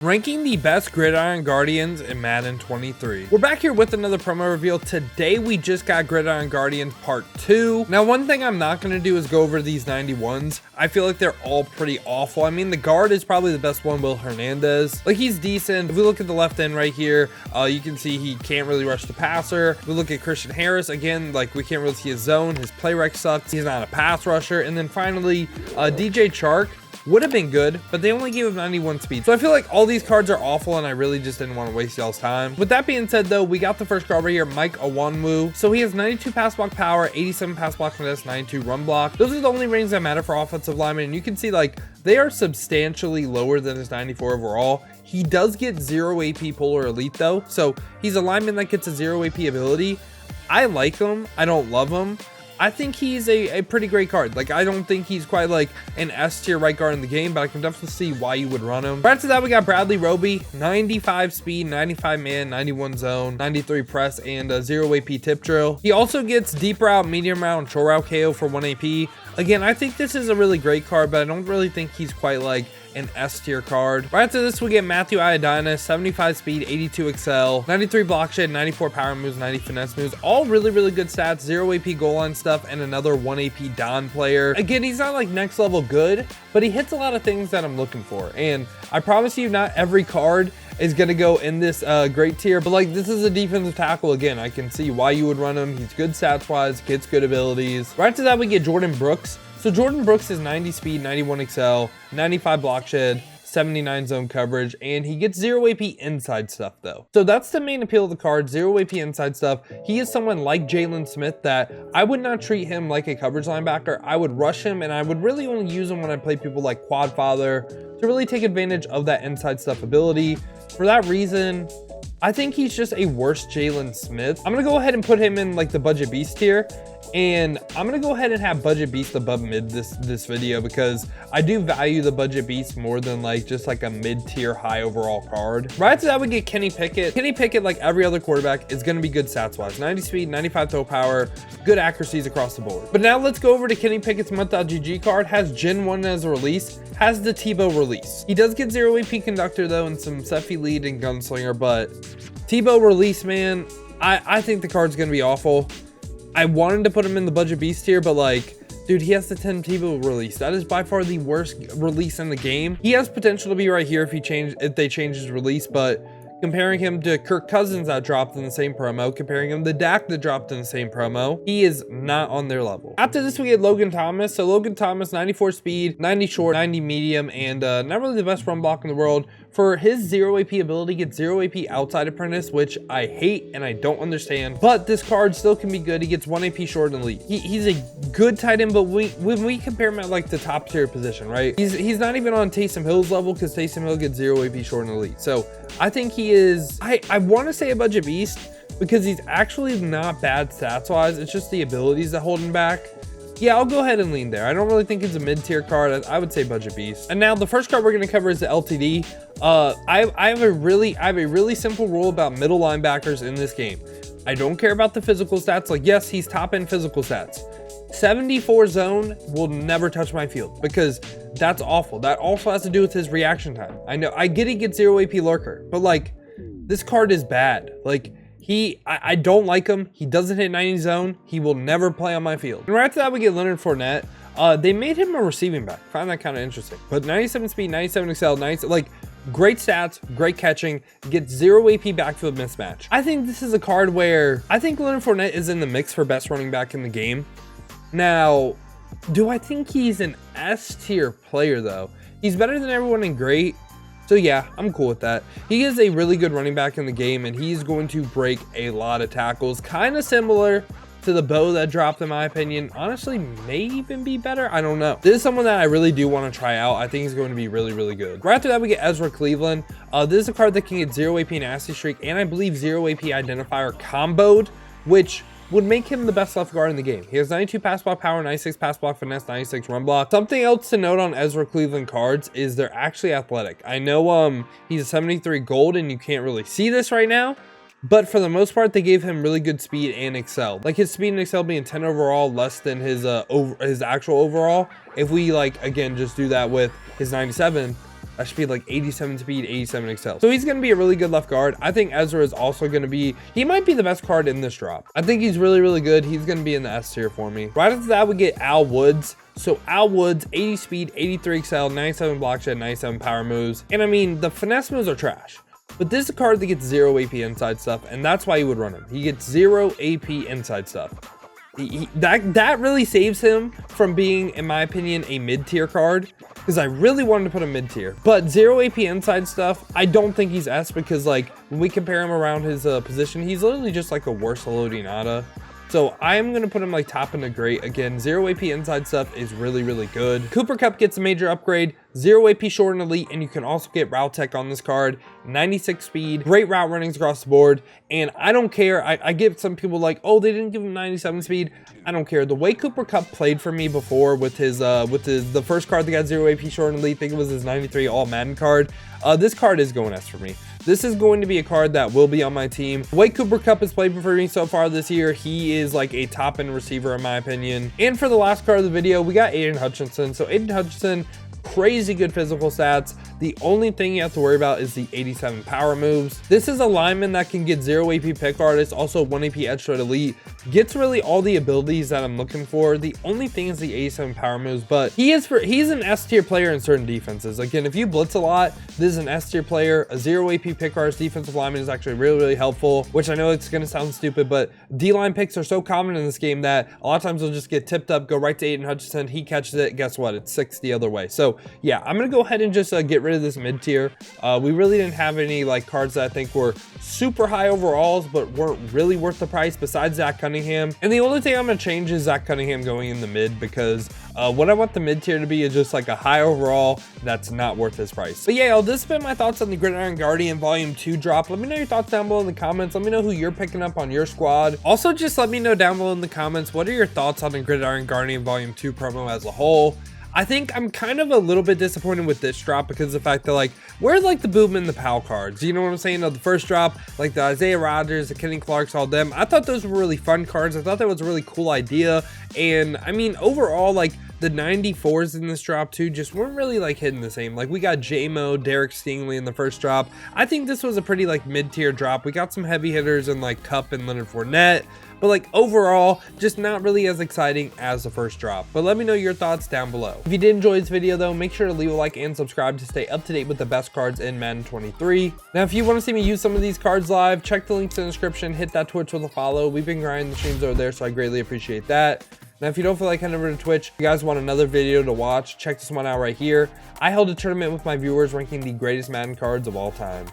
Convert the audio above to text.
Ranking the best Gridiron Guardians in Madden 23. We're back here with another promo reveal. Today we just got Gridiron Guardians Part 2. Now one thing I'm not going to do is go over these 91s. I feel like they're all pretty awful. I mean, the guard is probably the best one, Will Hernandez. Like, he's decent. If we look at the left end right here, you can see he can't really rush the passer. If we look at Christian Harris, again, like, we can't really see his zone. His play rec sucks. He's not a pass rusher. And then finally, DJ Chark would have been good, but they only gave him 91 speed. So I feel like all these cards are awful, and I really just didn't want to waste y'all's time. With that being said, though, we got the first card right here, Mike Onwenu. So he has 92 pass block power, 87 pass block finesse, 92 run block. Those are the only rings that matter for offensive linemen, and you can see, like, they are substantially lower than his 94 overall. He does get 0 AP Polar Elite, though, so he's a lineman that gets a 0 AP ability. I like him. I don't love him. I think he's a pretty great card. Like, I don't think he's quite like an S tier right guard in the game, but I can definitely see why you would run him. Right after that, we got Bradley Roby, 95 speed, 95 man, 91 zone, 93 press, and 0 AP tip drill. He also gets deep route, medium route, and short route KO for 1 AP. Again, I think this is a really great card, but I don't really think he's quite like an S tier card. Right after this, we get Matthew Iodannidis, 75 speed, 82 excel, 93 block shed, 94 power moves, 90 finesse moves. All really good stats, 0 AP goal line stuff, and another 1 AP Don player. Again, he's not like next level good, but he hits a lot of things that I'm looking for. And I promise you, not every card is going to go in this great tier, but like, this is a defensive tackle. Again, I can see why you would run him. He's good stats wise, gets good abilities. Right after that, we get Jordyn Brooks. So Jordyn Brooks is 90 speed, 91 excel, 95 block shed, 79 zone coverage, and he gets 0 AP inside stuff though. So that's the main appeal of the card, 0 AP inside stuff. He is someone like Jalen Smith that I would not treat him like a coverage linebacker. I would rush him, and I would really only use him when I play people like Quad Father to really take advantage of that inside stuff ability. For that reason, I think he's just a worse Jalen Smith. I'm gonna go ahead and put him in like the budget beast tier, and I'm gonna go ahead and have budget beast above mid this video, because I do value the budget beast more than like just like a mid tier high overall card. Right after that, we get Kenny Pickett. Kenny Pickett, like every other quarterback, is gonna be good stats wise. 90 speed, 95 throw power, good accuracies across the board. But now let's go over to Kenny Pickett's month.gg card. Has Gen 1 as a release, has the Tebow release. He does get 0 AP conductor though, and some Seffi lead and gunslinger, but Tebow release, man, I think the card's gonna be awful. I wanted to put him in the budget beast tier, but like, dude, he has the 10 Tebow release. That is by far the worst release in the game. He has potential to be right here if they change his release, but comparing him to Kirk Cousins that dropped in the same promo, comparing him to Dak that dropped in the same promo, he is not on their level. After this, we get Logan Thomas. So Logan Thomas, 94 speed, 90 short, 90 medium, and not really the best run block in the world. For his 0 AP ability, gets 0 AP outside apprentice, which I hate and I don't understand. But this card still can be good. He gets 1 AP short and elite. He's a good tight end, but when we compare him at like the top tier position, right? He's not even on Taysom Hill's level, because Taysom Hill gets 0 AP short and elite. So I think he is, I want to say a budget beast, because he's actually not bad stats wise. It's just the abilities that hold him back. Yeah, I'll go ahead and lean there. I don't really think it's a mid-tier card. I would say budget beast. And now the first card we're going to cover is the LTD. I have a really simple rule about middle linebackers in this game. I don't care about the physical stats. Like, yes, he's top end physical stats. 74 zone will never touch my field, because that's awful. That also has to do with his reaction time. I know, I get he gets 0 AP lurker, but like, this card is bad. Like, I don't like him. He doesn't hit 90 zone. He will never play on my field. And right after that, we get Leonard Fournette. They made him a receiving back. Find that kind of interesting. But 97 speed, 97 excel, like, great stats, great catching, gets 0 AP backfield mismatch. I think this is a card where I think Leonard Fournette is in the mix for best running back in the game. Now, do I think he's an S tier player though? He's better than everyone in great. So yeah, I'm cool with that. He is a really good running back in the game, and he's going to break a lot of tackles. Kind of similar to the bow that dropped, in my opinion. Honestly, may even be better. I don't know. This is someone that I really do want to try out. I think he's going to be really good. Right after that, we get Ezra Cleveland. This is a card that can get 0 AP nasty streak, and I believe 0 AP identifier comboed, which would make him the best left guard in the game. He has 92 pass block power, 96 pass block finesse, 96 run block. Something else to note on Ezra Cleveland cards is they're actually athletic. I know he's a 73 gold and you can't really see this right now, but for the most part, they gave him really good speed and excel. Like, his speed and excel being 10 overall, less than his actual overall. If we, like, again, just do that with his 97, That should be like 87 speed, 87 excel. So he's going to be a really good left guard. I think Ezra is also going to be, he might be the best card in this drop. I think he's really, really good. He's going to be in the S tier for me. Right after that, we get Al Woods. So Al Woods, 80 speed, 83 excel, 97 block shed, 97 power moves. And I mean, the finesse moves are trash. But this is a card that gets 0 AP inside stuff, and that's why you would run him. He gets 0 AP inside stuff. That really saves him from being, in my opinion, a mid-tier card, because I really wanted to put him mid-tier. But 0 AP inside stuff, I don't think he's S, because like when we compare him around his position, he's literally just like a worse iodannidis. So I'm going to put him like top into great. Again, 0 AP inside stuff is really, really good. Cooper Kupp gets a major upgrade, 0 AP short and elite, and you can also get route tech on this card. 96 speed, great route runnings across the board. And I don't care. I get some people like, oh, they didn't give him 97 speed. I don't care. The way Cooper Kupp played for me before with the first card that got 0 AP short and elite, I think it was his 93 all Madden card. This card is going S for me. This is going to be a card that will be on my team. The way Cooper Kupp has played for me so far this year, he is like a top end receiver in my opinion. And for the last card of the video, we got Aidan Hutchinson. So Aidan Hutchinson, crazy good physical stats. The only thing you have to worry about is the 87 power moves. This is a lineman that can get 0 AP pick artist, also 1 AP edge straight elite. Gets really all the abilities that I'm looking for. The only thing is the 87 power moves, but he's an S tier player in certain defenses. Again, if you blitz a lot, this is an S tier player. A 0 AP pick artist defensive lineman is actually really, really helpful, which I know it's going to sound stupid, but D-line picks are so common in this game that a lot of times they'll just get tipped up, go right to Aidan Hutchinson. He catches it. Guess what? It's 6 the other way. So yeah, I'm going to go ahead and just get rid of this mid tier. We really didn't have any like cards that I think were super high overalls, but weren't really worth the price besides Zach Cunningham. And the only thing I'm going to change is Zach Cunningham going in the mid, because what I want the mid tier to be is just like a high overall that's not worth his price. But yeah, this has been my thoughts on the Gridiron Guardian Volume 2 drop. Let me know your thoughts down below in the comments. Let me know who you're picking up on your squad. Also, just let me know down below in the comments, what are your thoughts on the Gridiron Guardian Volume 2 promo as a whole? I think I'm kind of a little bit disappointed with this drop because of the fact that like, where's like the Boom and the Powell cards? You know what I'm saying? The first drop, like the Isaiah Rodgers, the Kenny Clarks, all them. I thought those were really fun cards. I thought that was a really cool idea. And I mean, overall, like the 94s in this drop too just weren't really like hitting the same. Like we got J-Mo, Derek Stingley in the first drop. I think this was a pretty like mid-tier drop. We got some heavy hitters in like Kupp and Leonard Fournette. But like overall, just not really as exciting as the first drop. But let me know your thoughts down below. If you did enjoy this video though, make sure to leave a like and subscribe to stay up to date with the best cards in Madden 23. Now, if you want to see me use some of these cards live, check the links in the description, hit that Twitch with a follow. We've been grinding the streams over there, so I greatly appreciate that. Now, if you don't feel like heading over to Twitch, if you guys want another video to watch, check this one out right here. I held a tournament with my viewers ranking the greatest Madden cards of all time.